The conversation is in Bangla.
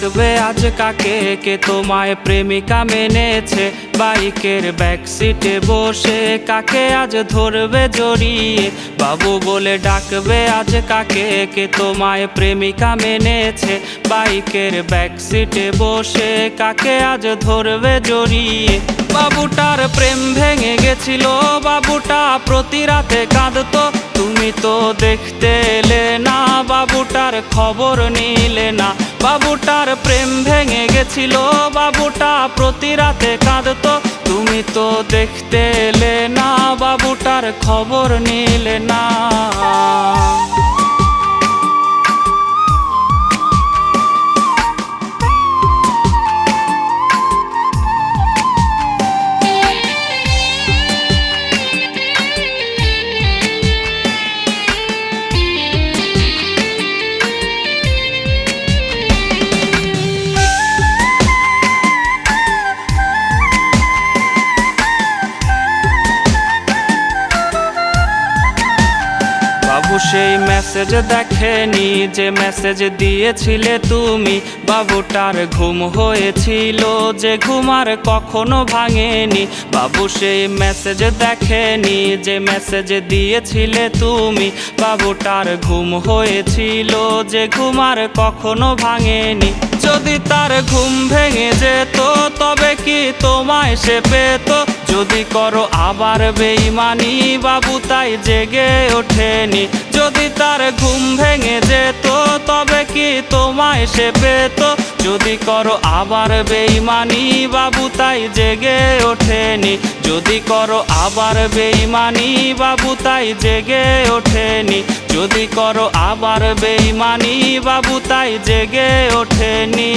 ডাকবে আজ কাকে, কে তোমায় প্রেমিকা মেনেছে। বাইকের ব্যাক সিটে বসে কাকে আজ ধরবে জড়িয়ে। বাবু বলে ডাকবে আজ কাকে, কে তোমায় প্রেমিকা মেনেছে। বাইকের ব্যাক সিটে বসে কাকে আজ ধরবে জড়িয়ে। বাবুটার প্রেম ভেঙে গেছিল, বাবুটা প্রতি রাতে কাঁদতো। তুমি তো দেখতে এলে না, বাবুটার খবর নিলে না। বাবুটার প্রেম ভেঙে গেছিল, বাবুটা প্রতি রাতে কাঁদতো। তুমি তো দেখতে এলে না, বাবুটার খবর নিলে না। বাবু সেই মেসেজ দেখেনি যে মেসেজ দিয়েছিলে তুমি। বাবুটার ঘুম হয়েছিল যে ঘুম আর কখনো ভাঙেনি। বাবু সেই মেসেজ দেখেনি যে মেসেজ দিয়েছিলে তুমি। বাবুটার ঘুম হয়েছিল যে ঘুম আর কখনো ভাঙেনি। যদি তার ঘুম ভেঙে যেত তবে কি তোমায় সে পেত। যদি করো আবার বেঈমানি, বাবু তাই জেগে ওঠেনি। যদি তার ঘুম ভেঙে যেত তবে কি তোমায় সে পেত। যদি করো আবার বেঈমানি, বাবু তাই জেগে ওঠেনি। যদি করো আবার বেঈমানি, বাবু তাই জেগে ওঠেনি। যদি করো আবার বেঈমানি, বাবু তাই জেগে ওঠেনি।